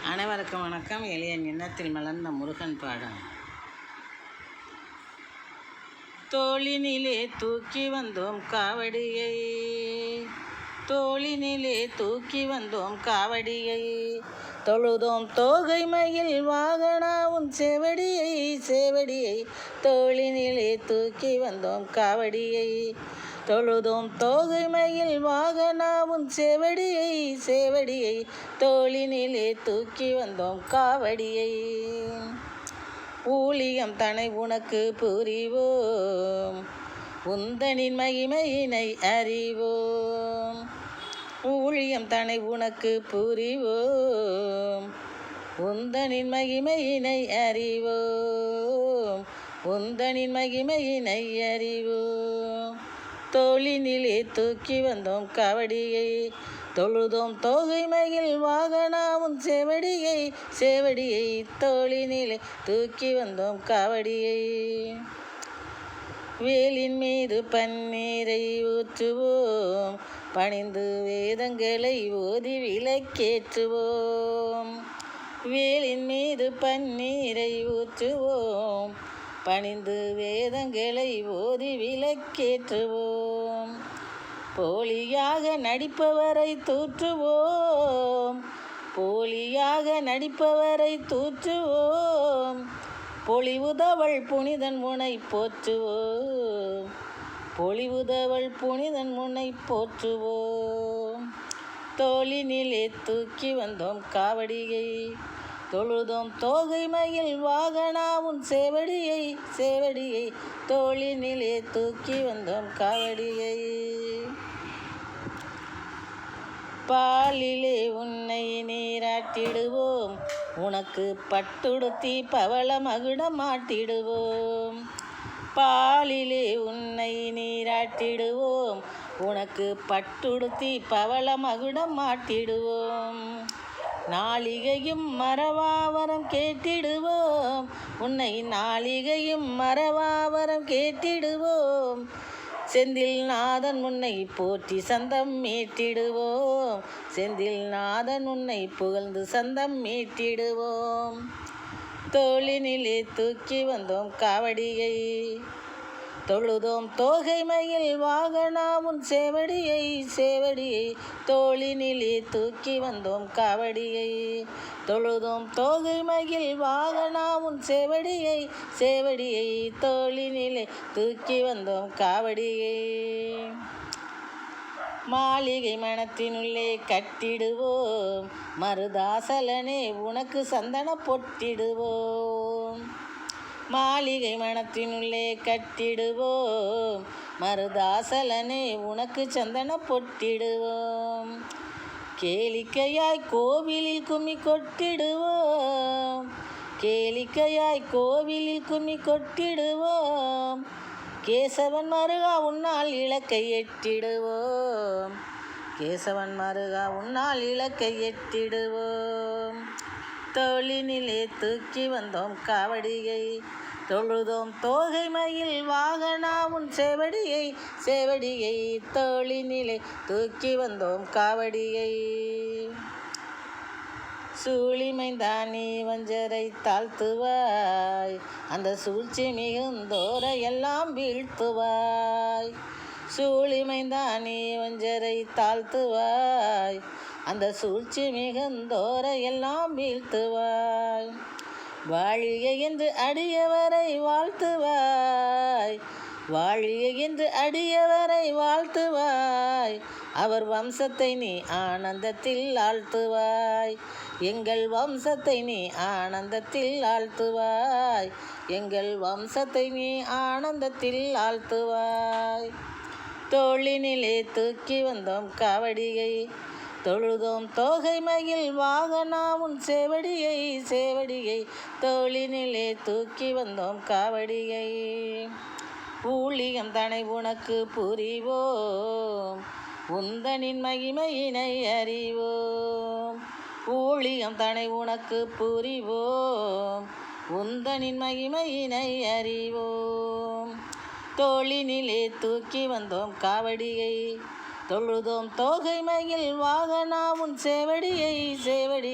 அனைவருக்கும் வணக்கம். எளிய எண்ணத்தில் மலர்ந்த முருகன் பாடம். தோளினிலே தூக்கி வந்தோம் காவடியை, தோளினிலே தூக்கி வந்தோம் காவடியை, தொழுதோம் தோகை மயில் வாகனா உன் செவடியை, செவடியை தோளினிலே தூக்கி வந்தோம் காவடியை, தொழுதோம் தோகை மயில் வாகனா உன் செவடியை, செவடியை தோளினிலே தூக்கி வந்தோம் காவடியை. ஊழியம் தனை உனக்கு புரிவோம், உந்தனின் மகிமையினை அறிவோம். ஊழியம் தனை உனக்கு புரிவோம், உந்தனின் மகிமையினை அறிவோம், உந்தனின் மகிமையினை அறிவோம். தோளினிலே தூக்கி வந்தோம் காவடியை, தொழுதோம் தோகை மயில் வாகனா உன் செவடியை, செவடியை தோளினிலே தூக்கி வந்தோம் காவடியை. வேலின் மீது பன்னீரை ஊற்றுவோம், பணிந்து வேதங்களை ஓதி விளக்கேற்றுவோம். வேலின் மீது பன்னீரை ஊற்றுவோம், பணிந்து வேதங்களை ஓதி விளக்கேற்றுவோம். போலியாக நடிப்பவரை தூற்றுவோம், போலியாக நடிப்பவரை தூற்றுவோம். பொலிவுதவள் புனிதன் முனை போற்றுவோம், பொலிவுதவள் புனிதன் முனை போற்றுவோம். தோளினிலே தூக்கி வந்தோம் காவடியை, தொழுதோம் தோகை மயில் வாகனா உன் செவடியை, செவடியை தோளினிலே தூக்கி வந்தோம் காவடியை. பாலிலே உன்னை நீராட்டிடுவோம், உனக்கு பட்டுடுத்தி பவள மகுடம் மாட்டிடுவோம். பாலிலே உன்னை நீராட்டிடுவோம், உனக்கு பட்டுடுத்தி பவள மகுடம் மாட்டிடுவோம். நாளிகையும் மறவாவரம் கேட்டிடுவோம், உன்னை நாளிகையும் மறவாவரம் கேட்டிடுவோம். செந்தில் நாதன் உன்னை போற்றி சந்தம் மீட்டிடுவோம், செந்தில் நாதன் உன்னை புகழ்ந்து சந்தம் மீட்டிடுவோம். தோளினிலே தூக்கி வந்தோம் காவடியை, தொழுதோம் தோகை மயில் வாகனா உன் செவடியை, செவடியை தோளினிலே தூக்கி வந்தோம் காவடியை, தொழுதோம் தோகை மயில் வாகனா உன் செவடியை, செவடியை தோளினிலே தூக்கி வந்தோம் காவடியை. மாளிகை மனத்தினுள்ளே கட்டிடுவோம், மருதாசலனே உனக்கு சந்தன பொட்டிடுவோம். மாளிகை மனத்தினுள்ளே கட்டிடுவோம், மருதாசலனே உனக்கு சந்தன பொட்டிடுவோம். கேளிக்கையாய் கோவிலில் கும்மி கொட்டிடுவோம், கேளிக்கையாய் கோவிலில் கும்மி கொட்டிடுவோம். கேசவன் மருகா உன்னால் இலக்கை எட்டிடுவோம், கேசவன் மருகா உன்னால் இலக்கை எட்டிடுவோம். தோளினிலே தூக்கி வந்தோம் காவடியை, தொழுதோம் தோகை மயில் வாகனா உன் செவடியை, செவடியை தோளினிலே தூக்கி வந்தோம் காவடியை. சூழிமைந்தான் நீ வஞ்சரை தாழ்த்துவாய், அந்த சூழ்ச்சி மிகுந்தோரை எல்லாம் வீழ்த்துவாய். சூழிமைந்தான் நீ வஞ்சரை தாழ்த்துவாய், அந்த சூழ்ச்சி மிகுந்தோரை எல்லாம் வீழ்த்துவாய். வாழிய என்று அடியவரை வாழ்த்துவாய், வாழிய என்று அடியவரை வாழ்த்துவாய். அவர் வம்சத்தை நீ ஆனந்தத்தில் ஆழ்த்துவாய், எங்கள் வம்சத்தை நீ ஆனந்தத்தில் ஆழ்த்துவாய், எங்கள் வம்சத்தை நீ ஆனந்தத்தில் ஆழ்த்துவாய். தோளினிலே தூக்கி வந்தோம் காவடியை, தொழுதோம் தோகை மயில் வாகனா உன் செவடியை, செவடியை தோளினிலே தூக்கி வந்தோம் காவடியை. ஊழியம் தனை உனக்கு புரிவோம், உந்தனின் மகிமையினை அறிவோம். ஊழியம் தனை உனக்கு புரிவோம், உந்தனின் மகிமையினை அறிவோம். தோளினிலே தூக்கி வந்தோம் காவடியை, தொழுதோம் தோகை மயில் வாகனா உன் செவடியை, செவடி